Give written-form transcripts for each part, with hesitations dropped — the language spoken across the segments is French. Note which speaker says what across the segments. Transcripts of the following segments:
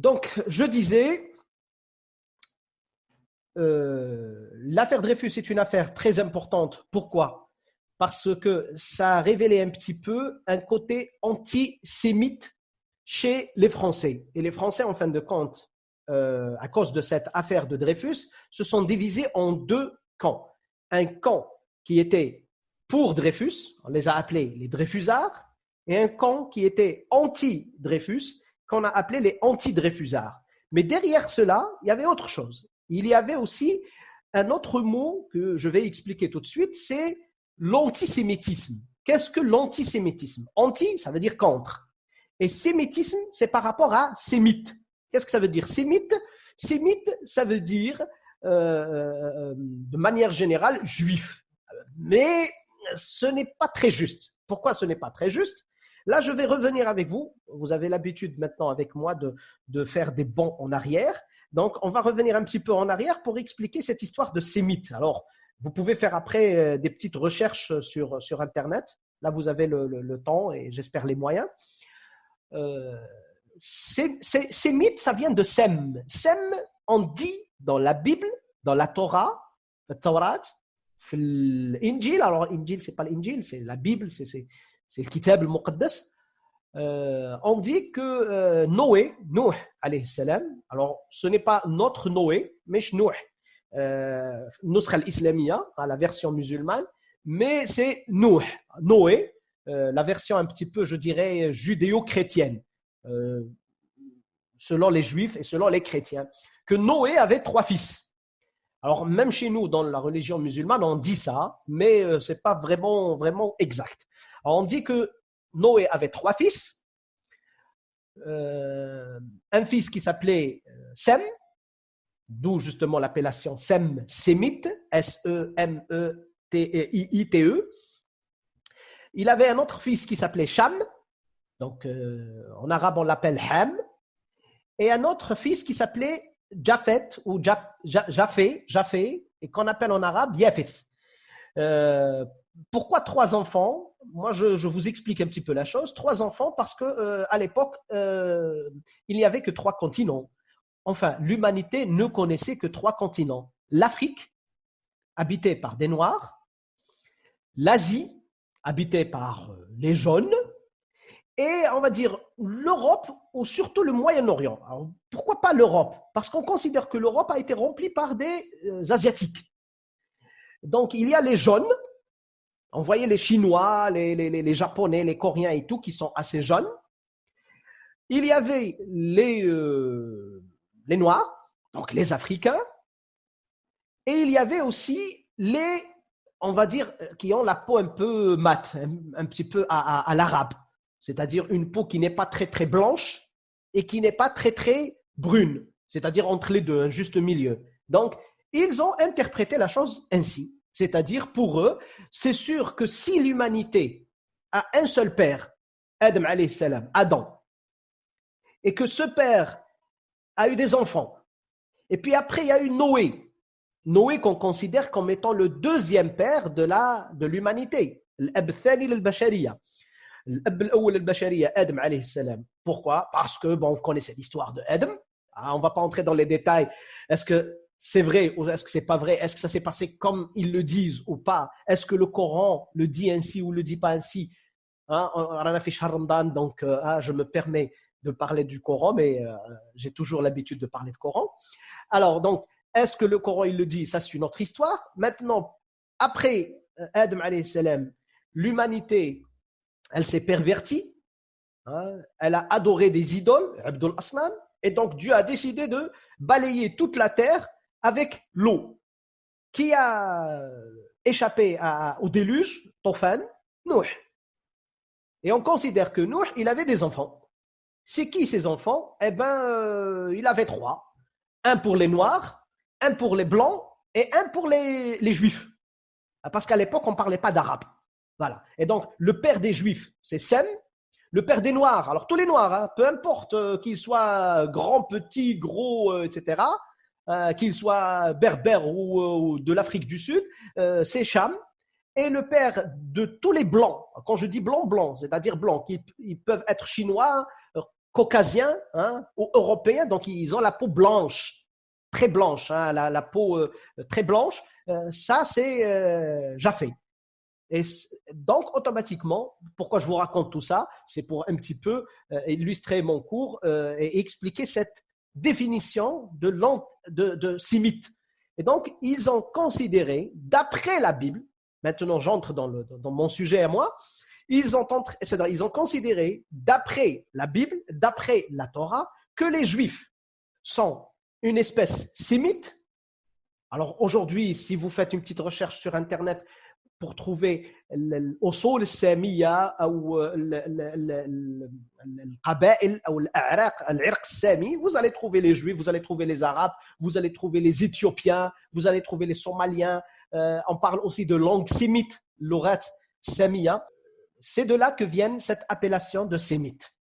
Speaker 1: Donc, je disais, l'affaire Dreyfus est une affaire très importante. Pourquoi? Parce que ça a révélé un petit peu un côté antisémite chez les Français. Et les Français, en fin de compte, à cause de cette affaire de Dreyfus, se sont divisés en deux camps. Un camp qui était pour Dreyfus, on les a appelés les Dreyfusards, et un camp qui était anti-Dreyfus, qu'on a appelé les anti-Dreyfusards. Mais derrière cela, il y avait autre chose. Il y avait aussi un autre mot que je vais expliquer tout de suite, c'est l'antisémitisme. Qu'est-ce que l'antisémitisme? Anti, ça veut dire contre. Et sémitisme, c'est par rapport à sémite. Qu'est-ce que ça veut dire? Sémite, sémite, ça veut dire, de manière générale, juif. Mais ce n'est pas très juste. Pourquoi ce n'est pas très juste? Là, je vais revenir avec vous. Vous avez l'habitude maintenant avec moi de faire des bonds en arrière. Donc, on va revenir un petit peu en arrière pour expliquer cette histoire de sémite. Alors, vous pouvez faire après des petites recherches sur Internet. Là, vous avez le temps et j'espère les moyens. Sémite, ça vient de Sem. Sem, on dit dans la Bible, dans la Torah, le Taurat, l'Injil. Alors, Injil, ce n'est pas l'Injil, c'est la Bible, c'est le Kitab al-Muqaddas. On dit que Noé, alayhi salam, alors ce n'est pas notre Noé, mais Nouh, Nusra al-Islamiyya, la version musulmane, mais c'est Noé, la version un petit peu, je dirais, judéo-chrétienne, selon les juifs et selon les chrétiens, que Noé avait 3 fils. Alors, même chez nous, dans la religion musulmane, on dit ça, mais ce n'est pas vraiment exact. Alors, on dit que Noé avait 3 fils. Un fils qui s'appelait Sem, d'où justement l'appellation Sem, sémite, S-E-M-E-T-I-T-E. Il avait un autre fils qui s'appelait Cham, donc en arabe on l'appelle Ham, et un autre fils qui s'appelait Japhet ou Japhé, et qu'on appelle en arabe Yafith. Pourquoi 3 enfants? Moi, je vous explique un petit peu la chose. 3 enfants parce que à l'époque, il n'y avait que 3 continents. Enfin, l'humanité ne connaissait que 3 continents. L'Afrique, habitée par des Noirs, l'Asie, habitée par les jaunes, et on va dire l'Europe ou surtout le Moyen-Orient. Alors, pourquoi pas l'Europe? Parce qu'on considère que l'Europe a été remplie par des Asiatiques. Donc, il y a les jaunes. On voyait les Chinois, les Japonais, les Coréens et tout qui sont assez jeunes. Il y avait les Noirs, donc les Africains. Et il y avait aussi les, on va dire, qui ont la peau un peu mate, un petit peu à l'arabe. C'est-à-dire une peau qui n'est pas très très blanche et qui n'est pas très très brune. C'est-à-dire entre les deux, un juste milieu. Donc, ils ont interprété la chose ainsi. C'est-à-dire, pour eux, c'est sûr que si l'humanité a un seul père, Adam alayhi salam, Adam, et que ce père a eu des enfants, et puis après il y a eu Noé, Noé qu'on considère comme étant le 2e père de l'humanité, l'ab thani lil-bashariya, l'ab al-awwal al-bashariya, Adam alayhi salam. Pourquoi? Parce que, bon, on connaissait l'histoire de Adam, on ne va pas entrer dans les détails, est-ce que c'est vrai ou est-ce que c'est pas vrai? Est-ce que ça s'est passé comme ils le disent ou pas? Est-ce que le Coran le dit ainsi ou le dit pas ainsi? On a fait Ramadan, donc je me permets de parler du Coran, mais j'ai toujours l'habitude de parler de Coran. Alors, donc, est-ce que le Coran il le dit? Ça, c'est une autre histoire. Maintenant, après Adam alayhi salam, l'humanité, elle s'est pervertie. Elle a adoré des idoles, Abdul Asnam, et donc Dieu a décidé de balayer toute la terre avec l'eau. Qui a échappé au déluge? Tofan, Nouh. Et on considère que Nouh, il avait des enfants. C'est qui ces enfants? Eh bien, il avait 3. Un pour les Noirs, un pour les Blancs et un pour les Juifs. Parce qu'à l'époque, on ne parlait pas d'arabe. Voilà. Et donc, le père des Juifs, c'est Sem. Le père des Noirs, alors tous les Noirs, peu importe qu'ils soient grands, petits, gros, etc., qu'ils soient berbères ou de l'Afrique du Sud, c'est Cham. Et le père de tous les Blancs, quand je dis blanc, c'est-à-dire blancs, qui ils peuvent être chinois, caucasiens hein, ou européens, donc ils ont la peau blanche, très blanche, hein, la peau très blanche. Ça, c'est Japhé. Et donc, automatiquement, pourquoi je vous raconte tout ça? C'est pour un petit peu illustrer mon cours et expliquer cette définition de sémite. Et donc, ils ont considéré, d'après la Bible, maintenant j'entre dans mon sujet à moi, ils ont considéré, d'après la Bible, d'après la Torah, que les Juifs sont une espèce sémite. Alors aujourd'hui, si vous faites une petite recherche sur Internet, pour trouver الأصول السامية أو القبائل أو العرق السامي, vous allez trouver les Juifs, vous allez trouver les Arabes, vous allez trouver les Éthiopiens, vous allez trouver les Somaliens. On parle aussi de langue sémite, l'orat samia. C'est de là que vient cette appellation de sémite.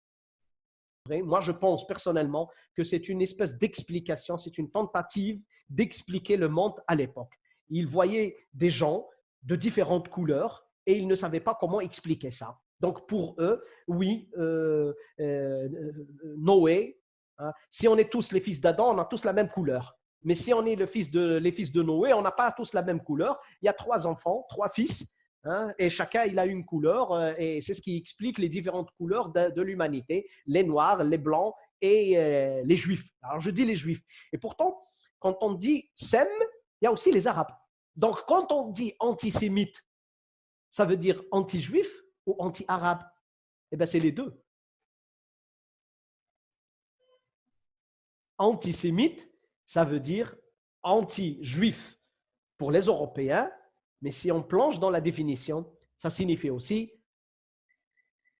Speaker 1: Moi, je pense personnellement que c'est une espèce d'explication, c'est une tentative d'expliquer le monde à l'époque. Ils voyaient des gens de différentes couleurs et ils ne savaient pas comment expliquer ça. Donc pour eux, oui, Noé, hein, si on est tous les fils d'Adam, on a tous la même couleur. Mais si on est les fils de Noé, on n'a pas tous la même couleur. Il y a 3 enfants, 3 fils, hein, et chacun il a une couleur, et c'est ce qui explique les différentes couleurs de l'humanité, les noirs, les blancs et les juifs. Alors je dis les juifs. Et pourtant, quand on dit Sem, il y a aussi les arabes. Donc, quand on dit antisémite, ça veut dire anti-juif ou anti-arabe? Eh bien, c'est les deux. Antisémite, ça veut dire anti-juif pour les Européens, mais si on plonge dans la définition, ça signifie aussi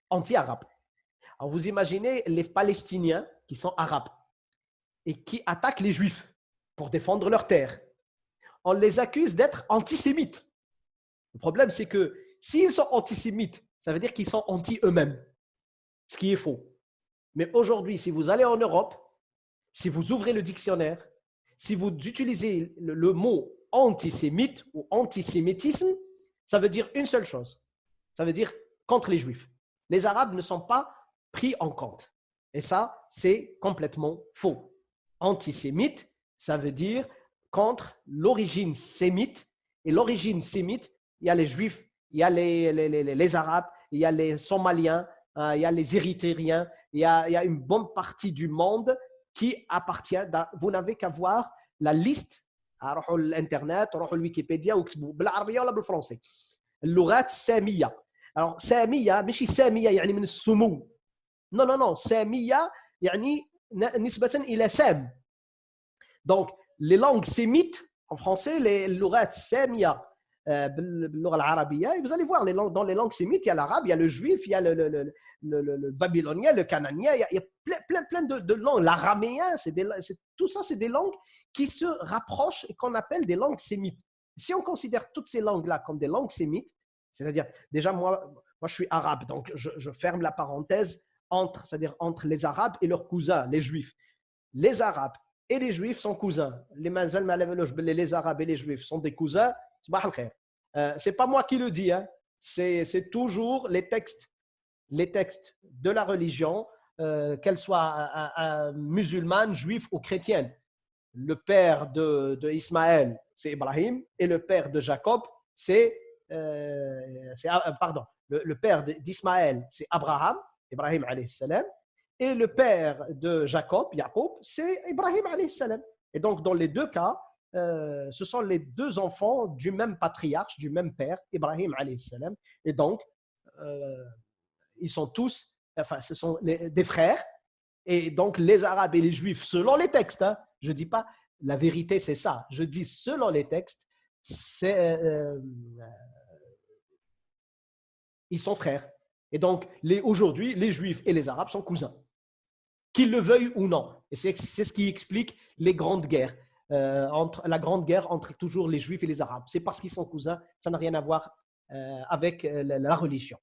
Speaker 1: anti-arabe. Alors, vous imaginez les Palestiniens qui sont arabes et qui attaquent les Juifs pour défendre leur terre. On les accuse d'être antisémites. Le problème, c'est que s'ils sont antisémites, ça veut dire qu'ils sont anti eux-mêmes, ce qui est faux. Mais aujourd'hui, si vous allez en Europe, si vous ouvrez le dictionnaire, si vous utilisez le mot antisémite ou antisémitisme, ça veut dire une seule chose. Ça veut dire contre les Juifs. Les Arabes ne sont pas pris en compte. Et ça, c'est complètement faux. Antisémite, ça veut dire contre l'origine sémite. Et l'origine sémite, il y a les Juifs, il y a les Arabes, il y a les Somaliens, il y a les Érythréens, il y a une bonne partie du monde qui appartient. Vous n'avez qu'à voir la liste. روحوا الانترنت روحوا الويكيبيديا واكتبوا بالعربيه ولا بالفرنسي اللغات الساميه. alors ساميه ماشي ساميه يعني من السمو. non non non, ساميه يعني نسبه الى سام. donc les langues sémites en français, les اللغات الساميه باللغه العربيه, et vous allez voir dans les langues sémites, il y a l'arabe, il y a le juif, il y a le babylonien, le cananien, il y a plein de langues. L'araméen, tout ça, c'est des langues qui se rapprochent et qu'on appelle des langues sémites. Si on considère toutes ces langues-là comme des langues sémites, c'est-à-dire, déjà, moi je suis arabe, donc je ferme la parenthèse c'est-à-dire entre les arabes et leurs cousins, les juifs. Les arabes et les juifs sont cousins. Les arabes et les juifs sont des cousins. C'est pas moi qui le dis, hein. C'est toujours les textes de la religion, qu'elle soit musulmane, juive ou chrétienne. Le père de Ismaël, c'est Ibrahim, et le père de Jacob, le père d'Ismaël, c'est Abraham, Ibrahim alayhi salam, et le père de Jacob, Jacob, c'est Ibrahim alayhi salam. Et donc, dans les deux cas, ce sont les deux enfants du même patriarche, du même père, Ibrahim alayhi salam. Et donc, ils sont tous, enfin, ce sont des frères. Et donc, les Arabes et les Juifs, selon les textes, hein, je ne dis pas la vérité, c'est ça. Je dis selon les textes, ils sont frères. Et donc, aujourd'hui, les Juifs et les Arabes sont cousins, qu'ils le veuillent ou non. Et c'est ce qui explique les grandes guerres. La grande guerre entre toujours les Juifs et les Arabes. C'est parce qu'ils sont cousins, ça n'a rien à voir avec la religion.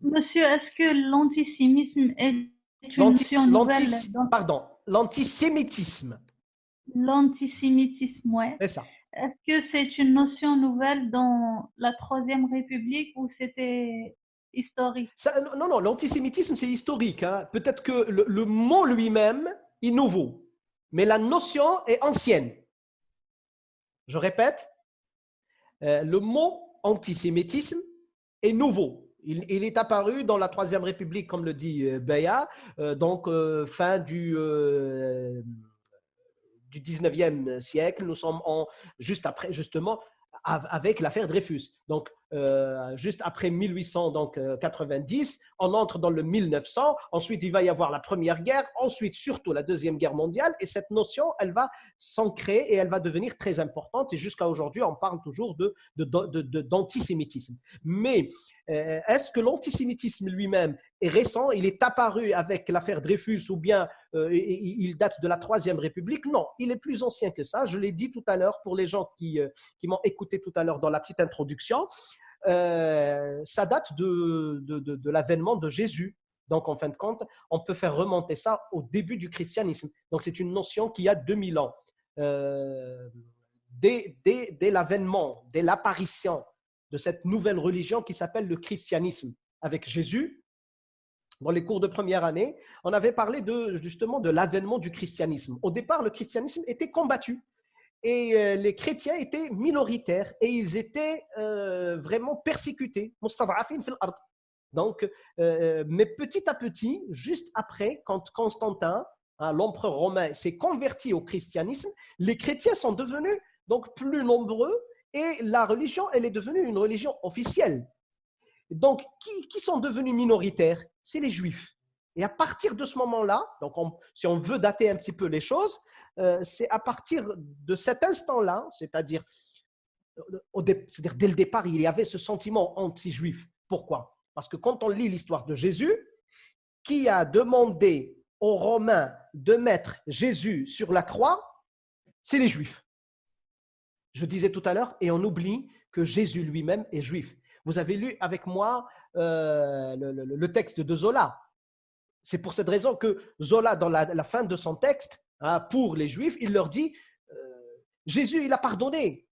Speaker 2: Monsieur, est-ce que l'antisémitisme est une notion nouvelle
Speaker 1: Pardon, l'antisémitisme.
Speaker 2: L'antisémitisme, ouais.
Speaker 1: C'est ça.
Speaker 2: Est-ce que c'est une notion nouvelle dans la Troisième République ou c'était historique?
Speaker 1: Non, l'antisémitisme, c'est historique. Hein. Peut-être que le mot lui-même est nouveau, mais la notion est ancienne. Je répète, le mot antisémitisme est nouveau. Il est apparu dans la Troisième République, comme le dit Beya, donc fin du 19e siècle. Nous sommes juste après, justement, avec l'affaire Dreyfus. Donc, juste après 1890, on entre dans le 1900. Ensuite, il va y avoir la Première Guerre. Ensuite, surtout la Deuxième Guerre mondiale. Et cette notion, elle va s'ancrer et elle va devenir très importante. Et jusqu'à aujourd'hui, on parle toujours d'antisémitisme. Mais est-ce que l'antisémitisme lui-même est récent? Il est apparu avec l'affaire Dreyfus ou bien il date de la Troisième République? Non, il est plus ancien que ça. Je l'ai dit tout à l'heure pour les gens qui m'ont écouté tout à l'heure dans la petite introduction. Ça date de l'avènement de Jésus. Donc, en fin de compte, on peut faire remonter ça au début du christianisme. Donc, c'est une notion qui a 2000 ans. Dès l'avènement, dès l'apparition de cette nouvelle religion qui s'appelle le christianisme avec Jésus, dans les cours de première année, on avait parlé justement de l'avènement du christianisme. Au départ, le christianisme était combattu et les chrétiens étaient minoritaires et ils étaient vraiment persécutés. Donc, mais petit à petit, juste après, quand Constantin, l'empereur romain, s'est converti au christianisme, les chrétiens sont devenus donc plus nombreux et la religion, elle est devenue une religion officielle. Donc, qui sont devenus minoritaires? C'est les Juifs. Et à partir de ce moment-là, donc si on veut dater un petit peu les choses, c'est à partir de cet instant-là, c'est-à-dire dès le départ, il y avait ce sentiment anti-juif. Pourquoi? Parce que quand on lit l'histoire de Jésus, qui a demandé aux Romains de mettre Jésus sur la croix? C'est les Juifs. Je disais tout à l'heure, et on oublie que Jésus lui-même est juif. Vous avez lu avec moi le texte de Zola. C'est pour cette raison que Zola, dans la fin de son texte, pour les Juifs, il leur dit Jésus, il a pardonné.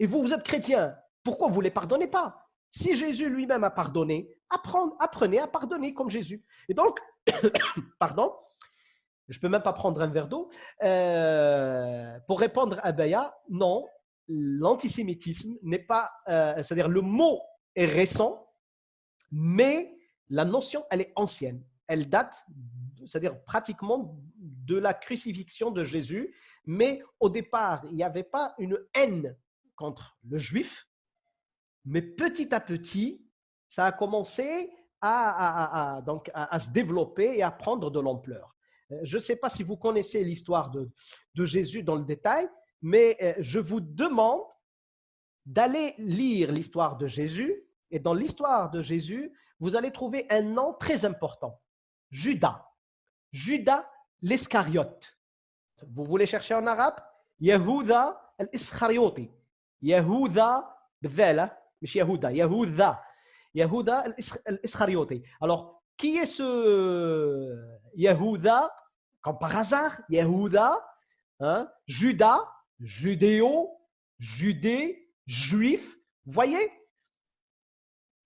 Speaker 1: Et vous, vous êtes chrétiens. Pourquoi vous ne les pardonnez pas? Si Jésus lui-même a pardonné, apprenez à pardonner comme Jésus. Et donc, pardon, je ne peux même pas prendre un verre d'eau. Pour répondre à Beya, non, l'antisémitisme n'est pas, c'est-à-dire le mot est récent, mais la notion, elle est ancienne. Elle date, c'est-à-dire pratiquement de la crucifixion de Jésus, mais au départ, il n'y avait pas une haine contre le juif, mais petit à petit, ça a commencé à se développer et à prendre de l'ampleur. Je ne sais pas si vous connaissez l'histoire de Jésus dans le détail, mais je vous demande d'aller lire l'histoire de Jésus. Et dans l'histoire de Jésus, vous allez trouver un nom très important. Judas. Judas l'Iscariote. Vous voulez chercher en arabe? Yehuda al-Iscariote. Yehuda b'dhala, مش Yehuda, Yehuda. Yehuda al-Iscariote. Alors, qui est ce Yehuda? Comme par hasard, Yehuda, hein? Judas, judéo, judée, juif. Vous voyez?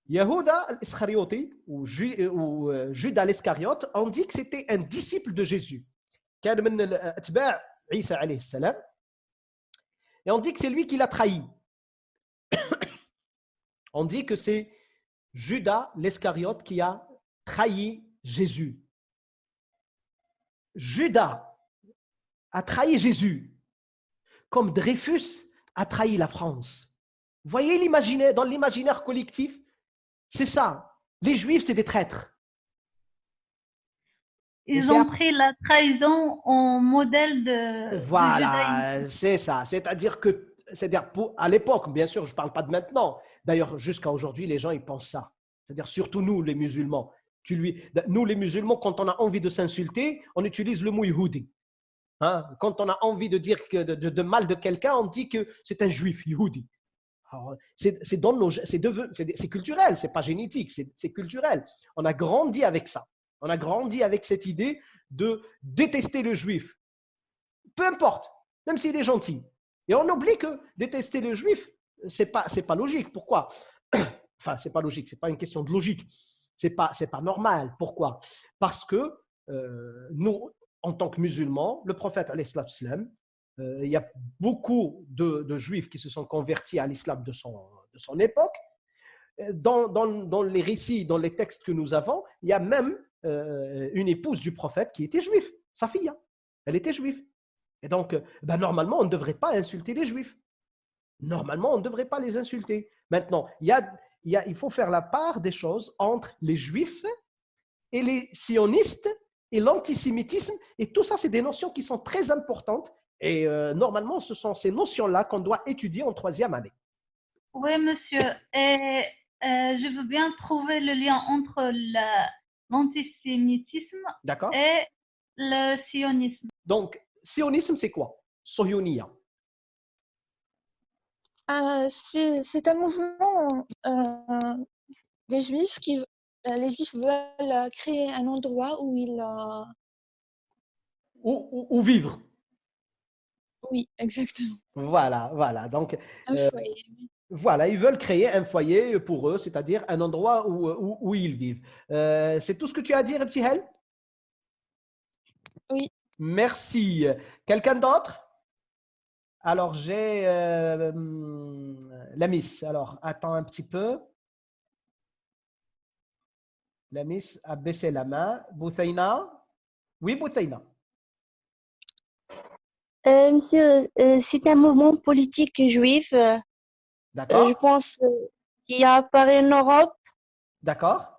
Speaker 1: Yehuda al-Iscariote ou Judas l'Iscariote, on dit que c'était un disciple de Jésus. كان من أتباع عيسى عليه السلام. Et on dit que c'est lui qui l'a trahi. On dit que c'est Judas l'Iscariote qui a trahi Jésus. Judas a trahi Jésus, comme Dreyfus a trahi la France. Vous voyez l'imaginaire, dans l'imaginaire collectif, c'est ça. Les Juifs, c'est des traîtres.
Speaker 2: Ils ont pris la trahison en modèle de.
Speaker 1: Voilà, c'est ça. C'est-à-dire que, à l'époque, bien sûr, je ne parle pas de maintenant. D'ailleurs, jusqu'à aujourd'hui, les gens, ils pensent ça. C'est-à-dire, surtout nous, les musulmans. Nous, les musulmans, quand on a envie de s'insulter, on utilise le mot Yehudi. Hein? Quand on a envie de dire de mal de quelqu'un, on dit que c'est un juif, Yehudi. C'est culturel, c'est pas génétique, c'est culturel. On a grandi avec ça. On a grandi avec cette idée de détester le juif. Peu importe, même s'il est gentil. Et on oublie que détester le juif, c'est pas logique. Pourquoi? Enfin, c'est pas logique, c'est pas une question de logique. C'est pas normal. Pourquoi? Parce que nous, en tant que musulmans, le prophète, alayhi salatu wassalam, il y a beaucoup de juifs qui se sont convertis à l'islam de son époque. Dans les récits, dans les textes que nous avons, il y a même une épouse du prophète qui était juive, sa fille, hein. Elle était juive. Et donc, normalement, on ne devrait pas insulter les juifs. Normalement, on ne devrait pas les insulter. Maintenant, il faut faire la part des choses entre les juifs et les sionistes et l'antisémitisme. Et tout ça, c'est des notions qui sont très importantes. Et normalement, ce sont ces notions-là qu'on doit étudier en 3e année.
Speaker 2: Oui, monsieur. Et je veux bien trouver le lien entre l'antisémitisme et le sionisme.
Speaker 1: Donc, sionisme, c'est quoi? Sohionia.
Speaker 3: C'est un mouvement des Juifs les Juifs veulent créer un endroit où
Speaker 1: Où vivre.
Speaker 3: Oui, exactement.
Speaker 1: Voilà. Donc,
Speaker 3: un foyer.
Speaker 1: Voilà, ils veulent créer un foyer pour eux, c'est-à-dire un endroit où ils vivent. C'est tout ce que tu as à dire, petit Hel?
Speaker 3: Oui.
Speaker 1: Merci. Quelqu'un d'autre? Alors, j'ai la Miss. Alors, attends un petit peu. La Miss a baissé la main. Bouthaina? Oui, Bouthaina.
Speaker 4: Monsieur, c'est un mouvement politique juif.
Speaker 1: D'accord.
Speaker 4: Je pense qu'il apparaît en Europe.
Speaker 1: D'accord.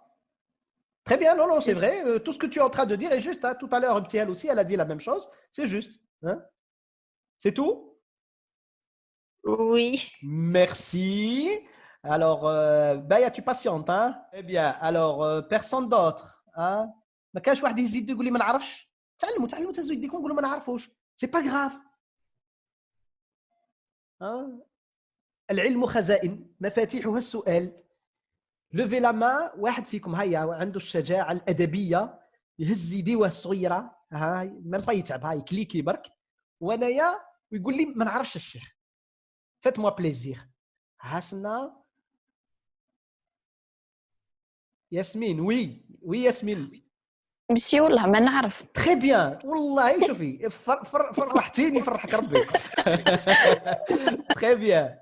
Speaker 1: Très bien, non, c'est vrai. Tout ce que tu es en train de dire est juste. Hein. Tout à l'heure, petit elle aussi, elle a dit la même chose. C'est juste. Hein. C'est tout?
Speaker 4: Oui.
Speaker 1: Merci. Alors, Baya, tu patientes. Hein. Eh bien, alors, personne d'autre. Hein. ما كانش واحد يزيد يقول لي ما نعرفش. تعلموا تهزوا يديكم قولوا ما نعرفوش. C'est pas grave. Hein. العلم خزائن مفاتيحها السؤال. لوفي لا مان واحد فيكم هيا عنده الشجاعه الادبيه يهز يديه الصغيره هاي ميم با يتعب هاي كليكي برك وانايا ويقول لي ما نعرفش الشيخ فات موا بليزير حسنا ياسمين وي ياسمين
Speaker 3: مشي والله ما نعرف.
Speaker 1: تري بيان والله شوفي فرحتيني فرحك ربي. Très bien.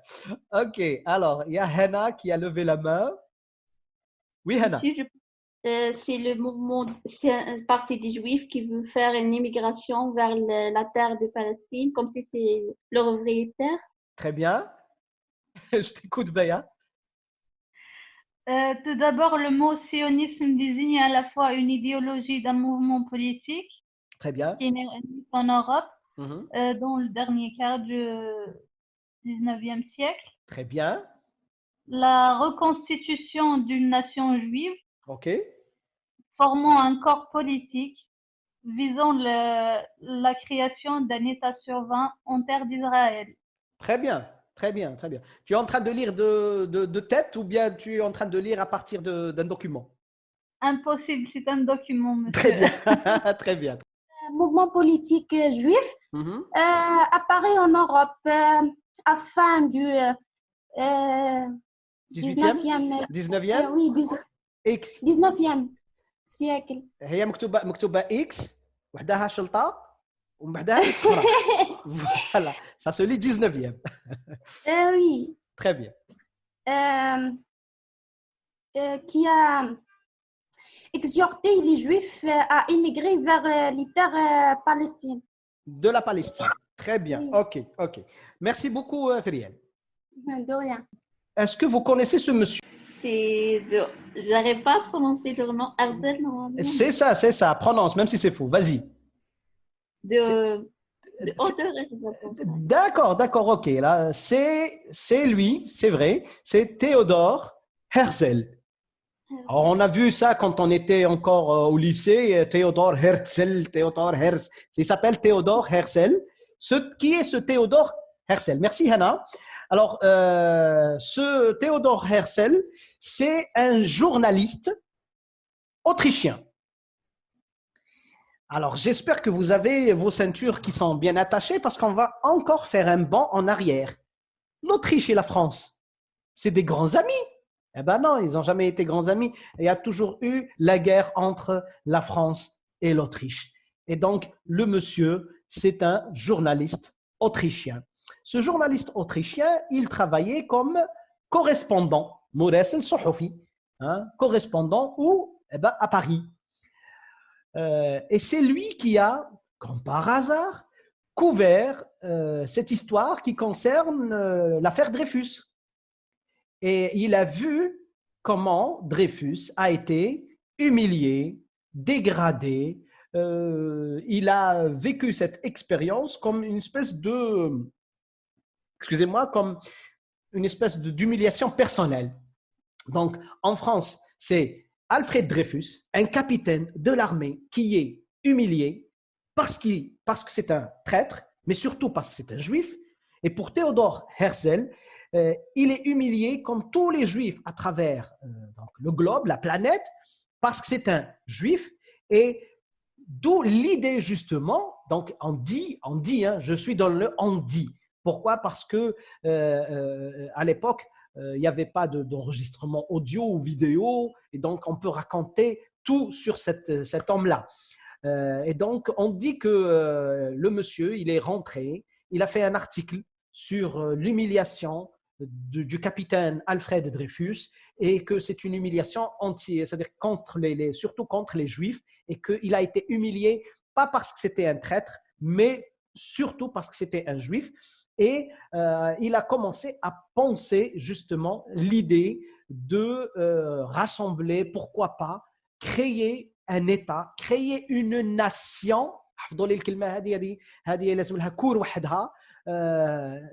Speaker 1: Ok, alors il y a Hana qui a levé la main. Oui, Hana.
Speaker 5: C'est le mouvement, c'est un parti des Juifs qui veut faire une immigration vers la terre de Palestine, comme si c'est leur vraie terre.
Speaker 1: Très bien. Je t'écoute, Baya.
Speaker 2: Tout d'abord, le mot sionisme désigne à la fois une idéologie d'un mouvement politique
Speaker 1: Très bien.
Speaker 2: qui est né en Europe dans le dernier quart du 19e siècle.
Speaker 1: Très bien.
Speaker 2: La reconstitution d'une nation juive
Speaker 1: Ok.
Speaker 2: formant un corps politique visant la création d'un État souverain en terre d'Israël.
Speaker 1: Très bien. Très bien, très bien. Tu es en train de lire de tête ou bien tu es en train de lire à partir d'un document?
Speaker 2: Impossible, c'est un document, monsieur.
Speaker 1: Très bien, très bien.
Speaker 6: Un mouvement politique juif apparaît en Europe à fin du 19e
Speaker 1: oui,
Speaker 6: 19e siècle.
Speaker 1: هي مكتوبة X وحدها شلطة ومن بعدها X أخرى. Voilà, ça se lit 19e.
Speaker 6: Oui.
Speaker 1: Très bien.
Speaker 6: Qui a exhorté les Juifs à immigrer vers les terres palestiniennes.
Speaker 1: De la Palestine. Très bien. Oui. Ok. Merci beaucoup, Feriel.
Speaker 6: De rien.
Speaker 1: Est-ce que vous connaissez ce monsieur?
Speaker 5: J'arrive pas à prononcer leur nom. Herzl, normalement.
Speaker 1: C'est ça. Prononce, même si c'est faux. Vas-y. D'accord, ok. Là, c'est lui, c'est vrai. C'est Théodore Herzl. Alors, on a vu ça quand on était encore au lycée. Théodore Herzl. Il s'appelle Théodore Herzl. Qui est ce Théodore Herzl? Merci, Hannah. Alors, ce Théodore Herzl, c'est un journaliste autrichien. Alors, j'espère que vous avez vos ceintures qui sont bien attachées parce qu'on va encore faire un bond en arrière. L'Autriche et la France, c'est des grands amis. Eh ben non, ils n'ont jamais été grands amis. Il y a toujours eu la guerre entre la France et l'Autriche. Et donc, le monsieur, c'est un journaliste autrichien. Ce journaliste autrichien, il travaillait comme correspondant, Mouressel Sohoufi, correspondant où? Eh ben, à Paris. Et c'est lui qui a, comme par hasard, couvert cette histoire qui concerne l'affaire Dreyfus. Et il a vu comment Dreyfus a été humilié, dégradé. Il a vécu cette expérience comme une espèce de, excusez-moi, comme une espèce d'humiliation personnelle. Donc, en France, c'est Alfred Dreyfus, un capitaine de l'armée qui est humilié parce que c'est un traître, mais surtout parce que c'est un juif. Et pour Théodore Herzl, il est humilié comme tous les juifs à travers donc, le globe, la planète, parce que c'est un juif. Et d'où l'idée justement, donc on dit je suis dans le on dit. Pourquoi? Parce que à l'époque, il n'y avait pas d'enregistrement audio ou vidéo, et donc on peut raconter tout sur cet homme-là. Et donc, on dit que le monsieur, il est rentré, il a fait un article sur l'humiliation du capitaine Alfred Dreyfus et que c'est une humiliation entière, c'est-à-dire surtout contre les Juifs, et qu'il a été humilié, pas parce que c'était un traître, mais surtout parce que c'était un Juif. Et il a commencé à penser justement l'idée de rassembler, pourquoi pas, créer un État, créer une nation,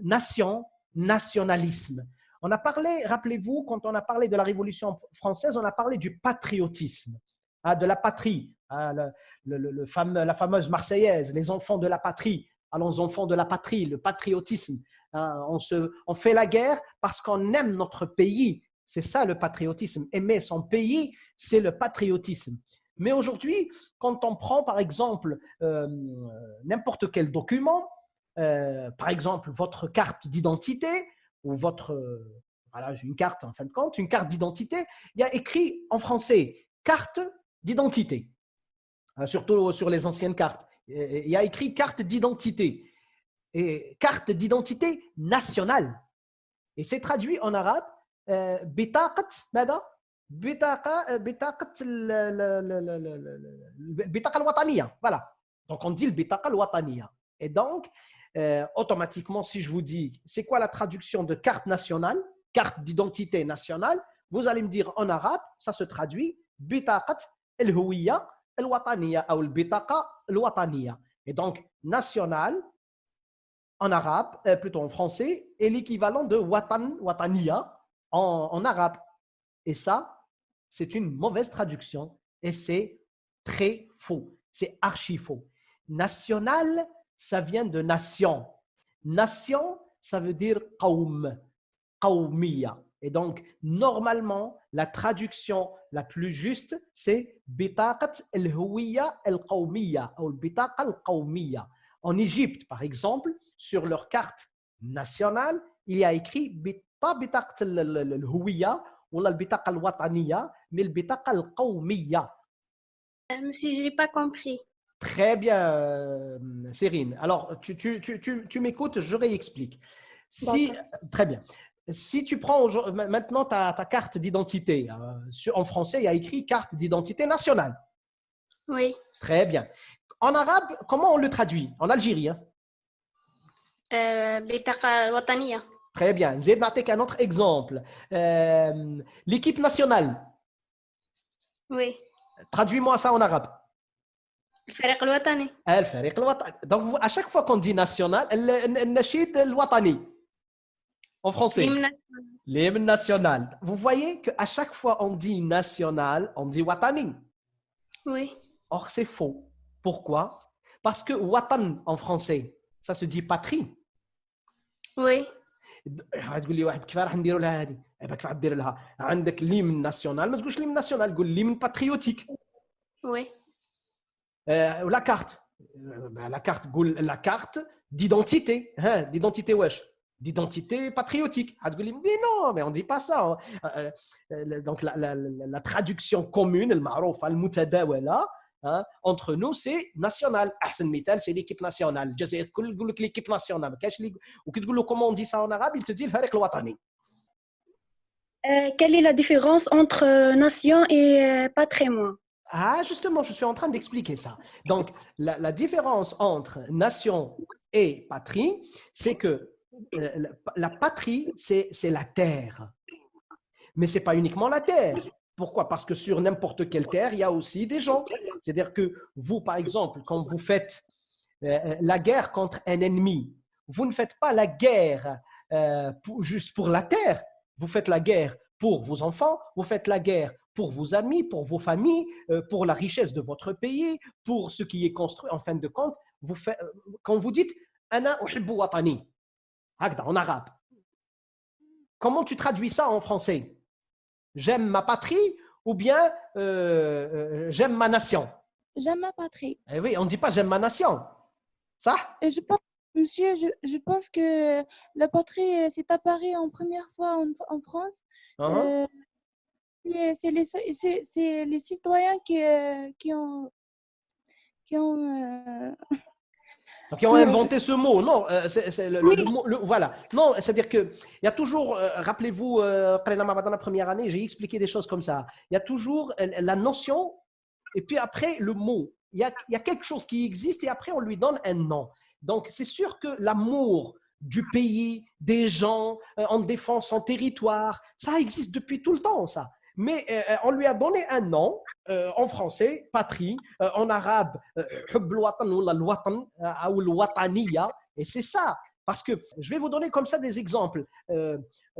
Speaker 1: nation, nationalisme. On a parlé, rappelez-vous, quand on a parlé de la Révolution française, on a parlé du patriotisme, de la patrie, la fameuse Marseillaise, les enfants de la patrie. Allons, enfants de la patrie, le patriotisme. On fait la guerre parce qu'on aime notre pays. C'est ça le patriotisme. Aimer son pays, c'est le patriotisme. Mais aujourd'hui, quand on prend par exemple n'importe quel document, par exemple votre carte d'identité ou voilà, une carte en fin de compte, une carte d'identité, il y a écrit en français carte d'identité, surtout sur les anciennes cartes. Il y a écrit carte d'identité et carte d'identité nationale. Et c'est traduit en arabe bitaqat mada bitaqa al-wataniya. Voilà. Donc on dit le bitaqa al-wataniya. Et donc automatiquement, si je vous dis c'est quoi la traduction de carte nationale, carte d'identité nationale, vous allez me dire en arabe, ça se traduit bitaqat al-huwiya al-wataniya ou al-bitaqa al-wataniya. Et donc national en arabe, plutôt en français, est l'équivalent de watan, wataniya en arabe. Et ça, c'est une mauvaise traduction et c'est très faux. C'est archi faux. National, ça vient de nation. Nation, ça veut dire qawm, qawmiya. Et donc, normalement, la traduction la plus juste, c'est bitaqat al-huwiya al-qawmiya ou bitaqa al-qawmiya. En Égypte, par exemple, sur leur carte nationale, il y a écrit pas bitaqat al-huwiya ou la bitaqa al-wataniya, mais le bitaqa al-qawmiya.
Speaker 5: Monsieur, je n'ai pas compris.
Speaker 1: Très bien, Cérine. Alors, tu m'écoutes, je réexplique. Très bien. Si tu prends maintenant ta carte d'identité, en français, il y a écrit carte d'identité nationale.
Speaker 5: Oui.
Speaker 1: Très bien. En arabe, comment on le traduit? En Algérie.
Speaker 5: Bitaqa al-wataniya.
Speaker 1: Très bien. Je vais donner un autre exemple. L'équipe nationale.
Speaker 5: Oui.
Speaker 1: Traduis-moi ça en arabe.
Speaker 5: الفريق الوطني.
Speaker 1: الفريق الوطني. Donc, à chaque fois qu'on dit national, النشيد الوطني. En français. L'hymne national. Vous voyez qu'à chaque fois on dit national, on dit watani.
Speaker 5: Oui.
Speaker 1: Or, c'est faux. Pourquoi? Parce que watan en français, ça se dit patrie.
Speaker 5: Oui.
Speaker 1: تقول لي واحد كيف راح نديروا لها هذه؟ كيف غدير لها؟ عندك l'hymne national, ما تقولش l'hymne national, قول l'hymne patriotique.
Speaker 5: Oui.
Speaker 1: La carte. La carte, قول la carte d'identité. D'identité واش؟ d'identité patriotique. Mais non, mais on ne dit pas ça. Donc, la traduction commune, le marouf, le mutadawala, entre nous, c'est national. Ahsan Mital, c'est l'équipe nationale. Le Jazair, l'équipe nationale. Ou comment on dit ça en arabe, il te dit le Fariq al-Watani.
Speaker 7: Quelle est la différence entre nation et patrimoine?
Speaker 1: Ah, justement, je suis en train d'expliquer ça. Donc, la différence entre nation et patrie, c'est que la patrie, c'est la terre. Mais ce n'est pas uniquement la terre. Pourquoi? Parce que sur n'importe quelle terre, il y a aussi des gens. C'est-à-dire que vous, par exemple, quand vous faites la guerre contre un ennemi, vous ne faites pas la guerre juste pour la terre. Vous faites la guerre pour vos enfants, vous faites la guerre pour vos amis, pour vos familles, pour la richesse de votre pays, pour ce qui est construit. En fin de compte, quand vous dites « Ana uhibbu watani », en arabe, comment tu traduis ça en français? J'aime ma patrie ou bien j'aime ma nation?
Speaker 8: J'aime ma patrie.
Speaker 1: Eh oui, on ne dit pas j'aime ma nation. Ça?
Speaker 8: Et je pense, monsieur, je pense que la patrie s'est apparue en première fois en France. C'est les citoyens qui ont
Speaker 1: qui ont inventé ce mot. Non, c'est le mot. Voilà. Non, c'est-à-dire qu'il y a toujours, rappelez-vous, dans la première année, j'ai expliqué des choses comme ça. Il y a toujours la notion et puis après le mot. Il y a quelque chose qui existe et après on lui donne un nom. Donc, c'est sûr que l'amour du pays, des gens, en défend son territoire, ça existe depuis tout le temps, ça. Mais on lui a donné un nom en français, patrie, en arabe, hubb al-watan ou al-watan ou al-wataniya, et c'est ça. Parce que je vais vous donner comme ça des exemples.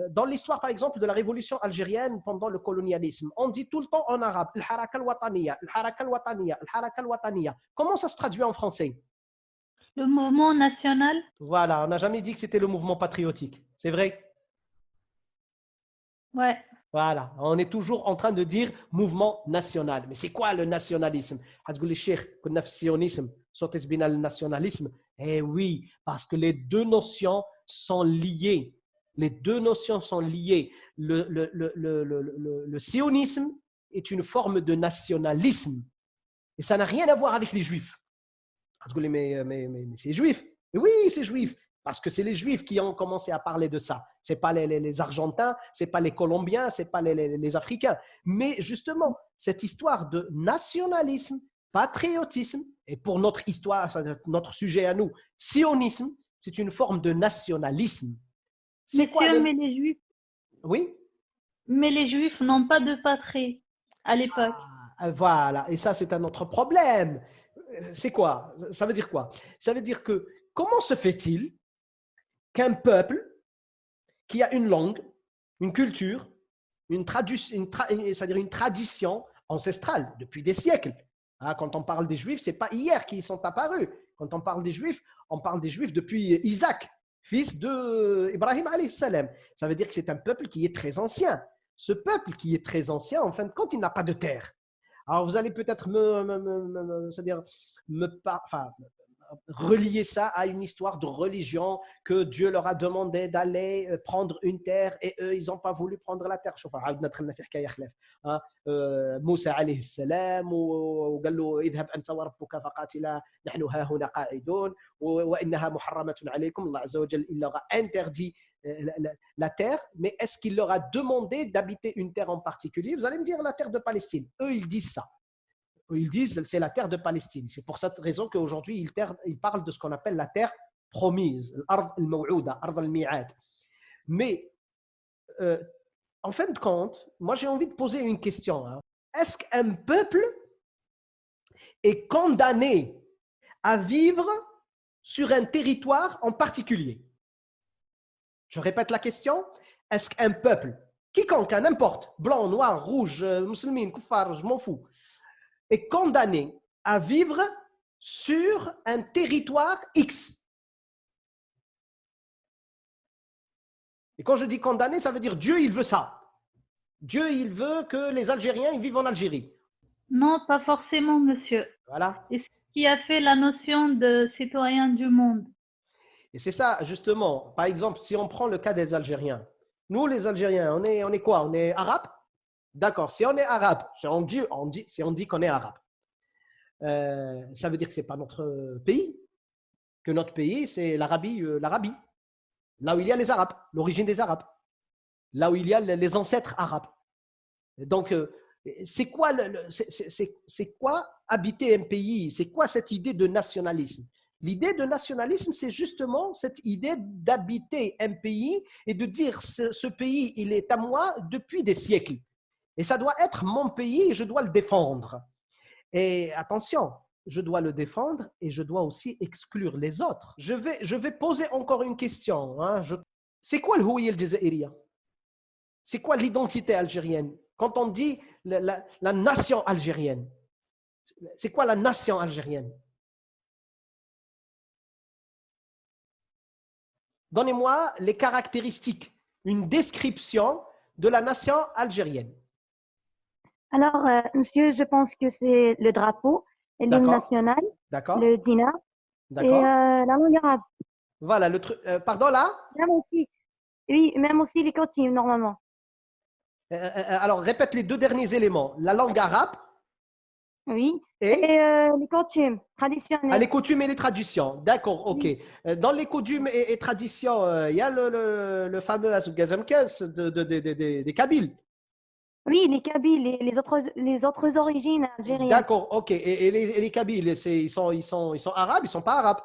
Speaker 1: Dans l'histoire, par exemple, de la révolution algérienne pendant le colonialisme, on dit tout le temps en arabe, al-haraka al-wataniya, al-haraka al-wataniya, al-haraka al-wataniya. Comment ça se traduit en français?
Speaker 2: Le mouvement national.
Speaker 1: Voilà, on n'a jamais dit que c'était le mouvement patriotique. C'est vrai?
Speaker 2: Ouais.
Speaker 1: Voilà, on est toujours en train de dire mouvement national. Mais c'est quoi le nationalisme? Le nationalisme. Eh oui, parce que les deux notions sont liées. Les deux notions sont liées. Le sionisme est une forme de nationalisme. Et ça n'a rien à voir avec les juifs. Mais c'est juif. Et oui, c'est juif. Parce que c'est les Juifs qui ont commencé à parler de ça. Ce n'est pas les Argentins, ce n'est pas les Colombiens, ce n'est pas les Africains. Mais justement, cette histoire de nationalisme, patriotisme, et pour notre histoire, notre sujet à nous, sionisme, c'est une forme de nationalisme.
Speaker 2: C'est quoi mais les Juifs.
Speaker 1: Oui.
Speaker 2: Mais les Juifs n'ont pas de patrie à l'époque.
Speaker 1: Voilà, et ça, c'est un autre problème. C'est quoi? Ça veut dire quoi? Ça veut dire que comment se fait-il qu'un peuple qui a une langue, une culture, c'est-à-dire une tradition ancestrale depuis des siècles. Quand on parle des Juifs, ce n'est pas hier qu'ils sont apparus. Quand on parle des Juifs, on parle des Juifs depuis Isaac, fils d'Ibrahim alayhi salam. Ça veut dire que c'est un peuple qui est très ancien. Ce peuple qui est très ancien, en fin de compte, il n'a pas de terre. Alors vous allez peut-être relier ça à une histoire de religion que Dieu leur a demandé d'aller prendre une terre et eux ils n'ont pas voulu prendre la terre. Moussa alayhi salam وقال له اذهب انت وربك فقاتلا نحن ها هنا قاعدون وانها محرمه عليكم. Allah Azza wa Jalla, il leur a interdit la terre, mais est-ce qu'il leur a demandé d'habiter une terre en particulier? Vous allez me dire la terre de Palestine. Eux ils disent ça. Ils disent c'est la terre de Palestine. C'est pour cette raison qu'aujourd'hui, ils parlent de ce qu'on appelle la terre promise, l'ard al-maw'ouda, ard al-mi'ad. Mais en fin de compte, moi j'ai envie de poser une question. Est-ce qu'un peuple est condamné à vivre sur un territoire en particulier? Je répète la question. Est-ce qu'un peuple, quiconque, n'importe, blanc, noir, rouge, musulman, kuffar, je m'en fous, est condamné à vivre sur un territoire X. Et quand je dis condamné, ça veut dire Dieu, il veut ça. Dieu, il veut que les Algériens ils vivent en Algérie.
Speaker 2: Non, pas forcément, monsieur.
Speaker 1: Voilà.
Speaker 2: Et ce qui a fait la notion de citoyen du monde?
Speaker 1: Et c'est ça, justement. Par exemple, si on prend le cas des Algériens, nous, les Algériens, on est quoi? On est arabe? D'accord. Si on est arabe, si on dit qu'on est arabe, ça veut dire que ce n'est pas notre pays, que notre pays, c'est l'Arabie, là où il y a les Arabes, l'origine des Arabes, là où il y a les ancêtres arabes. Donc, c'est quoi habiter un pays? C'est quoi cette idée de nationalisme? L'idée de nationalisme, c'est justement cette idée d'habiter un pays et de dire ce pays, il est à moi depuis des siècles. Et ça doit être mon pays et je dois le défendre. Et attention, je dois le défendre et je dois aussi exclure les autres. Je vais poser encore une question. Hein. C'est quoi le Houya al-Jazairiya? C'est quoi l'identité algérienne? Quand on dit la nation algérienne, c'est quoi la nation algérienne? Donnez-moi les caractéristiques, une description de la nation algérienne.
Speaker 4: Alors, monsieur, je pense que c'est le drapeau, l'hymne national, le dinar et la langue arabe.
Speaker 1: Voilà, le truc. Pardon, là?
Speaker 4: Même aussi, oui, même aussi les coutumes, normalement.
Speaker 1: Alors, répète les deux derniers éléments. La langue arabe.
Speaker 4: Oui. Et les coutumes traditionnelles.
Speaker 1: Ah, les coutumes et les traditions. D'accord, ok. Oui. Dans les coutumes et traditions, il y a le fameux Azugazamkes des Kabyles.
Speaker 4: Oui, les Kabyles, les autres origines algériennes.
Speaker 1: D'accord, ok. Et les Kabyles, ils sont arabes, ils ne sont pas arabes?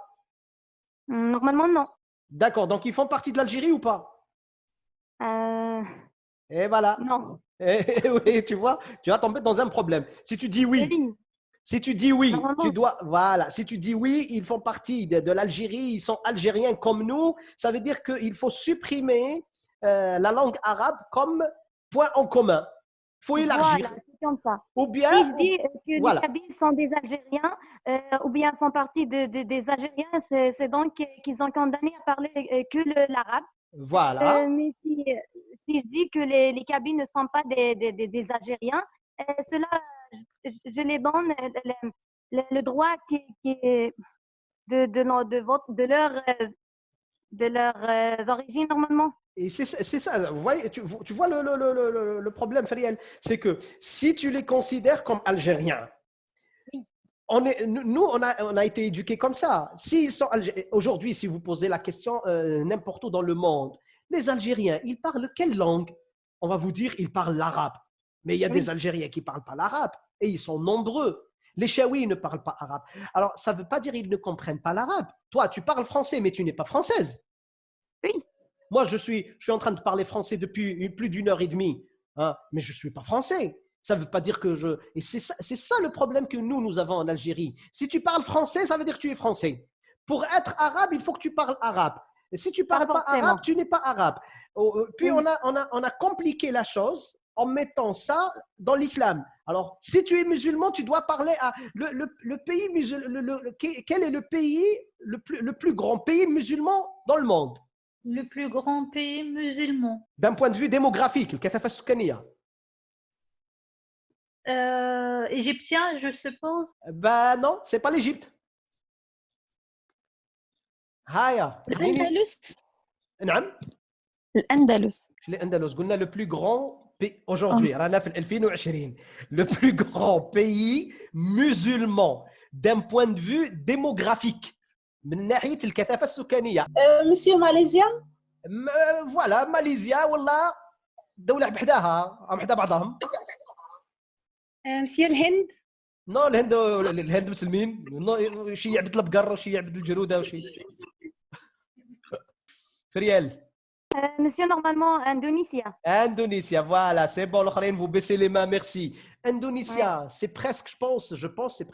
Speaker 4: Normalement, non.
Speaker 1: D'accord, donc ils font partie de l'Algérie ou pas? Et voilà.
Speaker 4: Non.
Speaker 1: Oui, tu vas tomber dans un problème. Si tu dis oui, tu dois, voilà. Si tu dis oui, ils font partie de l'Algérie, ils sont algériens comme nous, ça veut dire qu'il faut supprimer la langue arabe comme point en commun. Il faut élargir.
Speaker 4: Voilà, c'est comme ça.
Speaker 1: Ou bien,
Speaker 4: si je dis que les Kabyles sont des Algériens, ou bien font partie des Algériens, c'est donc qu'ils ont condamné à parler que l'arabe.
Speaker 1: Voilà.
Speaker 4: Mais si je dis que les Kabyles ne sont pas des Algériens, cela, je les donne le droit de leurs origines normalement.
Speaker 1: Et c'est ça, vous voyez, tu vois le problème, Fariel, c'est que si tu les considères comme Algériens, oui. Nous, on a été éduqués comme ça. Aujourd'hui, si vous posez la question n'importe où dans le monde, les Algériens, ils parlent quelle langue? On va vous dire, ils parlent l'arabe. Mais il y a des Algériens qui ne parlent pas l'arabe et ils sont nombreux. Les Chaouis ne parlent pas arabe. Alors, ça ne veut pas dire qu'ils ne comprennent pas l'arabe. Toi, tu parles français, mais tu n'es pas française.
Speaker 4: Oui.
Speaker 1: Moi, je suis en train de parler français depuis plus d'1h30, hein, mais je ne suis pas français. Ça ne veut pas dire que je… Et c'est ça le problème que nous avons en Algérie. Si tu parles français, ça veut dire que tu es français. Pour être arabe, il faut que tu parles arabe. Et si tu ne parles pas arabe, tu n'es pas arabe. Puis, on a compliqué la chose en mettant ça dans l'islam. Alors, si tu es musulman, tu dois parler à le pays musulman. Quel est le pays, le plus grand pays musulman dans le monde?
Speaker 2: Le plus grand pays musulman.
Speaker 1: D'un point de vue démographique, le Kathafa Soukaniya.
Speaker 2: Égyptien, je suppose.
Speaker 1: Ben non, c'est pas l'Égypte. Haya.
Speaker 7: الأندلس.
Speaker 1: نعم.
Speaker 7: الأندلس.
Speaker 1: الأندلس. قلنا le plus grand pays aujourd'hui, رانا في 2020, le plus grand pays musulman d'un point de vue démographique. من ناحية الكثافة السكانية.
Speaker 9: Monsieur ماليزيا.
Speaker 1: فوالا ماليزيا والله دولة بحداها بحدا بعضهم.
Speaker 7: Monsieur الهند.
Speaker 1: نو الهند مسلمين، شي يعبد البقر وشي يعبد الجرودة وشي. Fariel.
Speaker 4: Monsieur, normalement, Indonésia.
Speaker 1: Indonésia, voilà, c'est bon. L'autre, vous baissez les mains, merci. Indonésia, ouais. C'est presque, je pense, c'est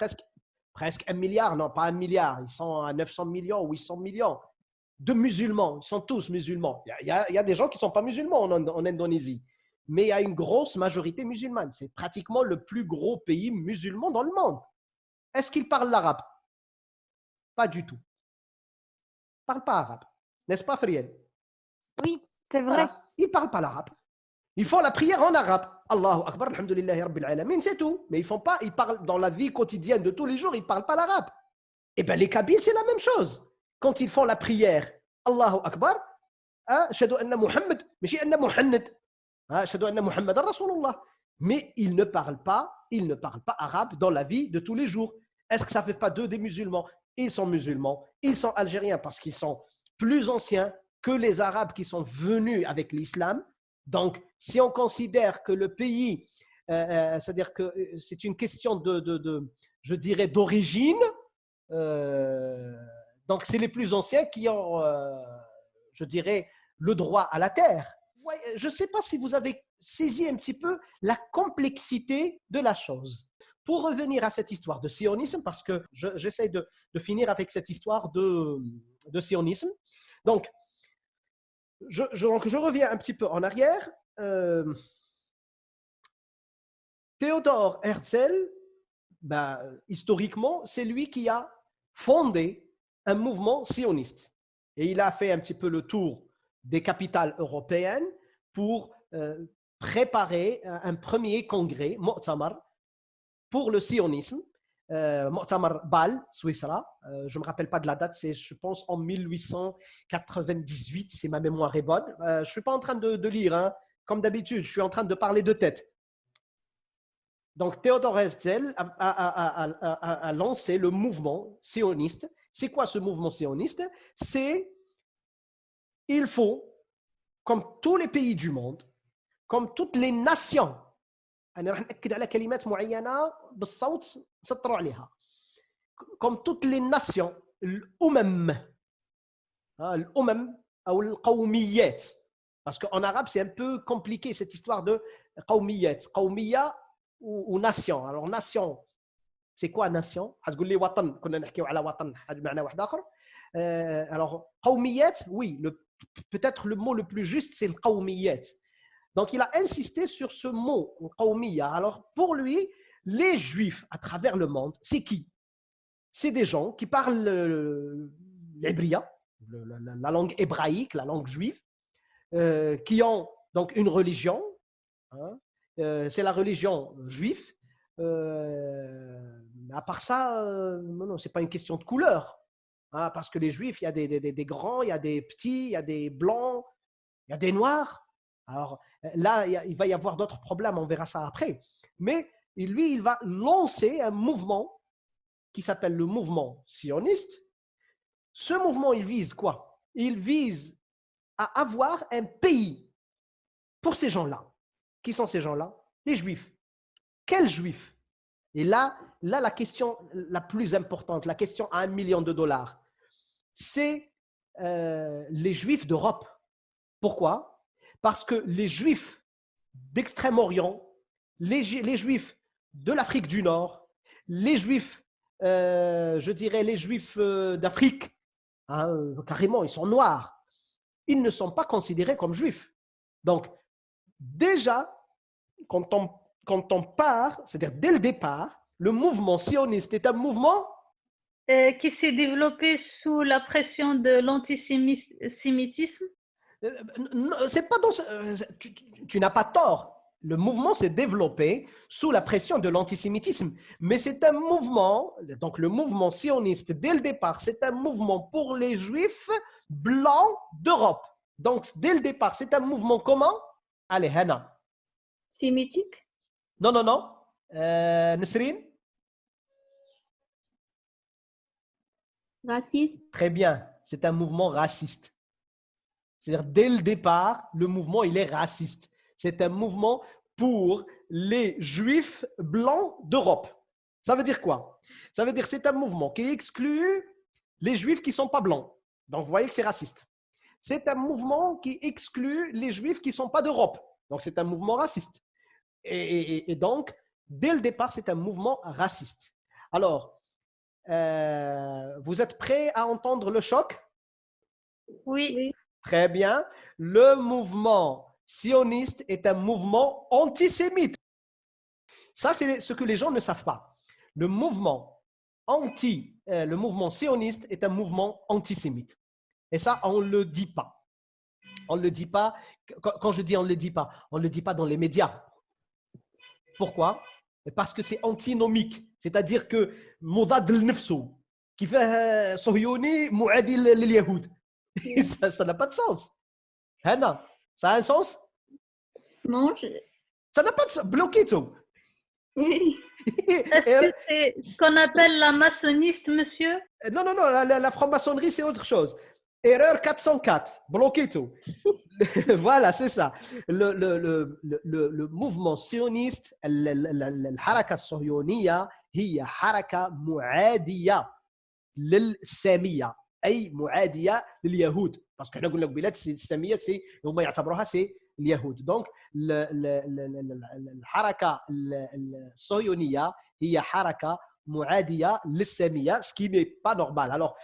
Speaker 1: presque 1 milliard, non, pas 1 milliard. Ils sont à 900 millions ou 800 millions de musulmans. Ils sont tous musulmans. Il y a des gens qui ne sont pas musulmans en Indonésie, mais il y a une grosse majorité musulmane. C'est pratiquement le plus gros pays musulman dans le monde. Est-ce qu'ils parlent l'arabe? Pas du tout. Ils ne parlent pas arabe. N'est-ce pas, Fariel?
Speaker 4: Oui, c'est vrai.
Speaker 1: Voilà. Ils ne parlent pas l'arabe. Ils font la prière en arabe. Allahu Akbar, alhamdulillahi rabbil alamin, c'est tout. Mais ils parlent dans la vie quotidienne de tous les jours, ils ne parlent pas l'arabe. Eh bien, les Kabyles, c'est la même chose. Quand ils font la prière, Allahu Akbar, ashhadu anna Muhammad, ماشي anna Muhammad, ashhadu anna Muhammadan Rasulullah. Mais ils ne parlent pas arabe dans la vie de tous les jours. Est-ce que ça ne fait pas d'eux des musulmans? Ils sont musulmans, ils sont algériens parce qu'ils sont plus anciens que les Arabes qui sont venus avec l'islam. Donc, si on considère que le pays, c'est-à-dire que c'est une question je dirais, d'origine, donc c'est les plus anciens qui ont, je dirais, le droit à la terre. Je ne sais pas si vous avez saisi un petit peu la complexité de la chose. Pour revenir à cette histoire de sionisme, parce que j'essaie de finir avec cette histoire de sionisme. Donc, je reviens un petit peu en arrière. Théodore Herzl, historiquement, c'est lui qui a fondé un mouvement sioniste. Et il a fait un petit peu le tour des capitales européennes pour préparer un premier congrès, Mu'tamar, pour le sionisme. Mu'tamar Bâle, Suisse. Je ne me rappelle pas de la date, c'est je pense en 1898, si ma mémoire est bonne. Je ne suis pas en train de lire, comme d'habitude, je suis en train de parler de tête. Donc Théodore Herzl a lancé le mouvement sioniste. C'est quoi ce mouvement sioniste? C'est il faut, comme tous les pays du monde, comme toutes les nations, comme toutes les nations, l'umam ou l'qawmiyat, parce qu'en arabe c'est un peu compliqué cette histoire de qawmiyat, qawmiya ou nation. Alors nation, c'est quoi nation? Alors qawmiyat, oui, peut-être le mot le plus juste c'est le qawmiyat. Donc, il a insisté sur ce mot, qawmiya. Alors, pour lui, les Juifs à travers le monde, c'est qui? C'est des gens qui parlent l'hébrien, la langue hébraïque, la langue juive, qui ont donc une religion. C'est la religion juive. À part ça, non, ce n'est pas une question de couleur. Parce que les Juifs, il y a des grands, il y a des petits, il y a des blancs, il y a des noirs. Alors là, il va y avoir d'autres problèmes, on verra ça après. Mais lui, il va lancer un mouvement qui s'appelle le mouvement sioniste. Ce mouvement, il vise quoi? Il vise à avoir un pays pour ces gens-là. Qui sont ces gens-là? Les Juifs. Quels Juifs? Et là, la question la plus importante, la question à $1 million, c'est les Juifs d'Europe. Pourquoi? Parce que les Juifs d'Extrême-Orient, les Juifs de l'Afrique du Nord, les Juifs, je dirais les Juifs d'Afrique, carrément, ils sont noirs, ils ne sont pas considérés comme Juifs. Donc, déjà, quand on part, c'est-à-dire dès le départ, le mouvement sioniste est un mouvement
Speaker 2: qui s'est développé sous la pression de l'antisémitisme.
Speaker 1: C'est pas tu n'as pas tort. Le mouvement s'est développé sous la pression de l'antisémitisme. Mais c'est un mouvement, donc le mouvement sioniste, dès le départ, c'est un mouvement pour les Juifs blancs d'Europe. Donc, dès le départ, c'est un mouvement comment? Allez, Hana.
Speaker 5: Sémitique?
Speaker 1: Non. Nesrine?
Speaker 5: Raciste?
Speaker 1: Très bien. C'est un mouvement raciste. C'est-à-dire, dès le départ, le mouvement, il est raciste. C'est un mouvement pour les Juifs blancs d'Europe. Ça veut dire quoi? Ça veut dire que c'est un mouvement qui exclut les Juifs qui ne sont pas blancs. Donc, vous voyez que c'est raciste. C'est un mouvement qui exclut les Juifs qui ne sont pas d'Europe. Donc, c'est un mouvement raciste. Et donc, dès le départ, c'est un mouvement raciste. Alors, vous êtes prêts à entendre le choc?
Speaker 2: Oui.
Speaker 1: Très bien. Le mouvement sioniste est un mouvement antisémite. Ça, c'est ce que les gens ne savent pas. Le mouvement sioniste est un mouvement antisémite. Et ça, on ne le dit pas. On ne le dit pas. Quand je dis on ne le dit pas, on ne le dit pas dans les médias. Pourquoi? Parce que c'est antinomique. C'est-à-dire que مضاد لنفسه qui fait صهيوني معادي لليهود. Ça n'a pas de sens. Hannah, ça a un sens?
Speaker 5: Non,
Speaker 1: Ça n'a pas de sens. Bloqué tout.
Speaker 5: oui.
Speaker 2: Est-ce que c'est ce qu'on appelle la maçonniste, monsieur?
Speaker 1: Non, la franc-maçonnerie, c'est autre chose. Erreur 404, bloqué tout. Voilà, c'est ça. Le mouvement sioniste, الحركة الصهيونية هي حركة معادية للسامية أي معادية لليهود parce que نقول لك بلاد السامية سي هم يعتبروها سي اليهود donc الحركة الصهيونية هي حركة معادية للسامية ce qui n'est pas normal. Alors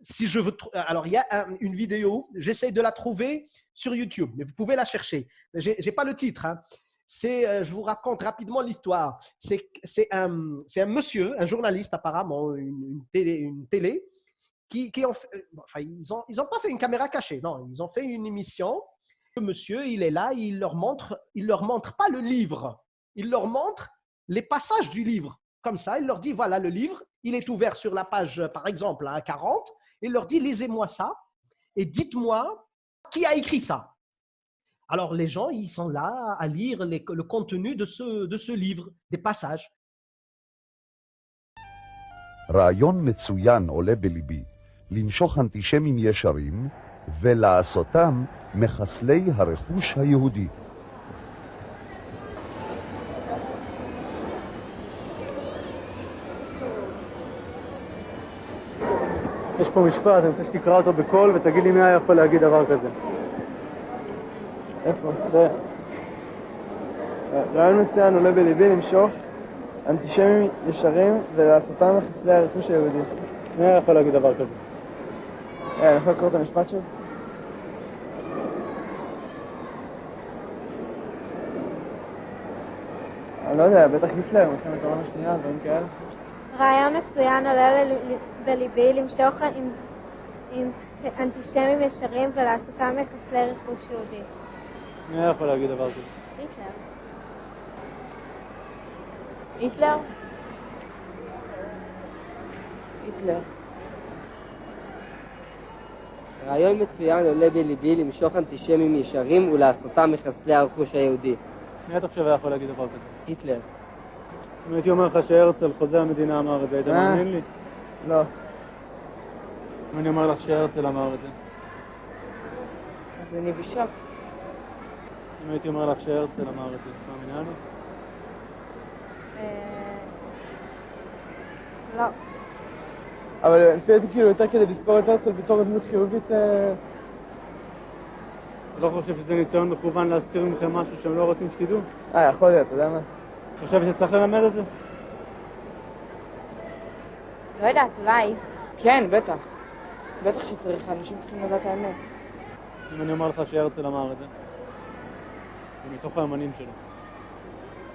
Speaker 1: si je veux alors il y a une vidéo, j'essaie de la trouver sur YouTube mais vous pouvez la chercher. J'ai pas le titre hein. C'est, je vous raconte rapidement l'histoire. C'est un monsieur, un journaliste apparemment, une télé qui ont fait, enfin, ils ont pas fait une caméra cachée, non, ils ont fait une émission. Le monsieur, il est là, il leur montre pas le livre, il leur montre les passages du livre. Comme ça, il leur dit, voilà le livre, il est ouvert sur la page, par exemple, à 40, il leur dit, lisez-moi ça et dites-moi qui a écrit ça. Alors, les gens, ils sont là à lire le contenu de ce livre, des passages.
Speaker 9: רעיון מצוין עולה בליבי, למשוך אנטישמים ישרים ולעשותם מחסלי הרכוש היהודי.
Speaker 10: יש פה משפט, אני רוצה שתקרא אותו בקול ותגיד לי מי היה יכול להגיד דבר כזה. איפה? זה. רעיון מצוין עולה בליבי למשוך אנטישמים ישרים ולעשותם מחסלי הרכוש היהודי. מי היה יכול להגיד דבר כזה? אני יכול לקרוא את המשפט שוב? אני לא יודע, בטח היטלר, מלחמת העולם השנייה, דברים כאלה.
Speaker 11: רעיון מצוין עולה בליבי למשוך אנטישמים ישרים ולעשותם מחסלי רכוש יהודי.
Speaker 10: מי היה יכול להגיד דבר כזה?
Speaker 11: היטלר.
Speaker 12: היטלר? היטלר.
Speaker 13: רעיון מצוין עולה בליבי למשוך אנטישמים ישרים ולעשותם מחסלי הרכוש היהודי.
Speaker 10: מי אתה חושב היה יכול להגיד דבר כזה?
Speaker 13: היטלר.
Speaker 10: אם הייתי אומר לך שהרצל חוזה המדינה אמר את זה, היית מאמין לי? לא. אם אני אומר לך שהרצל אמר את זה?
Speaker 12: אז אני בשוק.
Speaker 10: אם הייתי אומר לך שהרצל אמר את זה, מאמינה לי?
Speaker 11: לא.
Speaker 10: אבל לפי דעתי כאילו יותר כדי לזכור את הרצל בתור דמות חיובית... לא חושב שזה ניסיון מכוון להסתיר מכם משהו שהם לא רוצים שתדעו? יכול להיות, אתה יודע מה? חושב שצריך ללמד את זה?
Speaker 12: לא יודעת, אולי. כן, בטח. בטח שצריך, אנשים צריכים לדעת האמת.
Speaker 10: אם אני אומר לך שהרצל אמר את זה, זה מתוך האמנים שלו.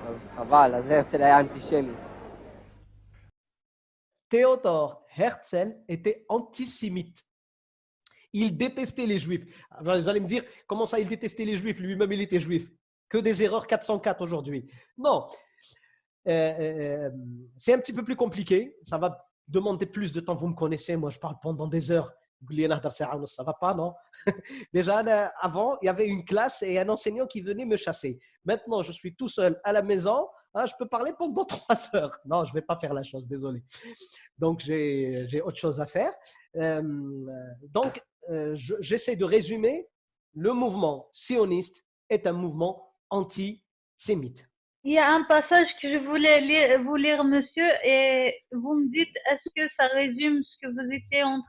Speaker 13: אז חבל, אז הרצל היה אנטישמי.
Speaker 1: Théodore Herzl était antisémite. Il détestait les juifs. Alors, vous allez me dire, comment ça il détestait les juifs? Lui-même, il était juif. Que des erreurs 404 aujourd'hui. Non. C'est un petit peu plus compliqué. Ça va demander plus de temps. Vous me connaissez, moi, je parle pendant des heures. Ça va pas, non? Déjà, avant, il y avait une classe et un enseignant qui venait me chasser. Maintenant, je suis tout seul à la maison. Je peux parler pendant 3 heures. Non, je ne vais pas faire la chose, désolé. Donc, j'ai autre chose à faire. Donc, j'essaie de résumer. Le mouvement sioniste est un mouvement antisémite.
Speaker 2: Il y a un passage que je voulais vous lire, monsieur, et vous me dites, est-ce que ça résume ce que vous étiez en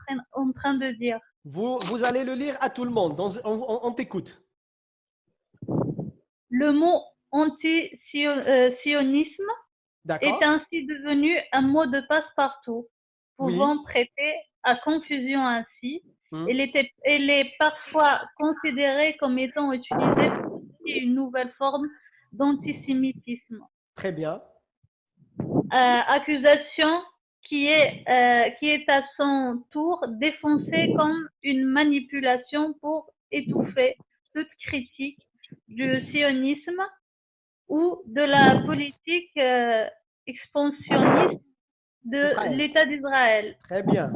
Speaker 2: train de dire?
Speaker 1: Vous allez le lire à tout le monde. On t'écoute.
Speaker 2: Le mot anti-sionisme est ainsi devenu un mot de passe-partout, pouvant prêter à confusion ainsi. Elle est parfois considérée comme étant utilisée pour une nouvelle forme d'antisémitisme.
Speaker 1: Très bien.
Speaker 2: Accusation qui est à son tour défoncée comme une manipulation pour étouffer toute critique du sionisme ou de la politique expansionniste de l'État d'Israël.
Speaker 1: Très bien.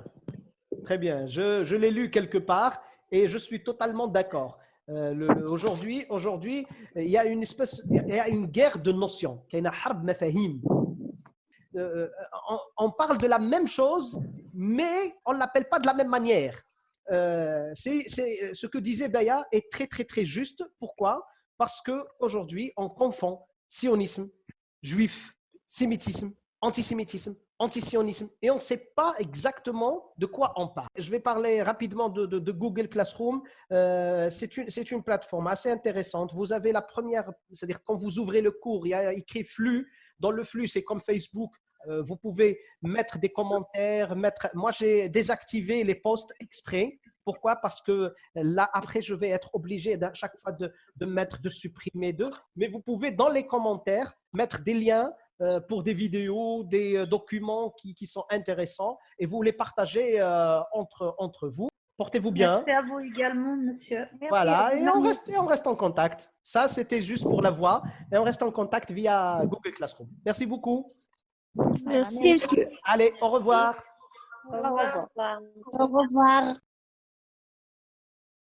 Speaker 1: Très bien. Je l'ai lu quelque part et je suis totalement d'accord. Aujourd'hui, il y a une guerre de notions. On parle de la même chose, mais on ne l'appelle pas de la même manière. Ce que disait Baya est très, très, très juste. Pourquoi? Parce qu'aujourd'hui, on confond sionisme, juif, sémitisme, antisémitisme, antisionisme, et on ne sait pas exactement de quoi on parle. Je vais parler rapidement de Google Classroom. C'est une plateforme assez intéressante. Vous avez la première, c'est-à-dire quand vous ouvrez le cours, il y a écrit flux. Dans le flux, c'est comme Facebook. Vous pouvez mettre des commentaires. Moi, j'ai désactivé les posts exprès. Pourquoi? Parce que là, après, je vais être obligé à chaque fois de supprimer d'eux. Mais vous pouvez, dans les commentaires, mettre des liens pour des vidéos, des documents qui sont intéressants et vous les partagez entre vous. Portez-vous bien.
Speaker 2: Merci à vous également, monsieur.
Speaker 1: Voilà, et on reste en contact. Ça, c'était juste pour la voix. Et on reste en contact via Google Classroom. Merci beaucoup.
Speaker 7: Merci.
Speaker 1: Allez, au revoir.
Speaker 7: Au revoir. Au revoir.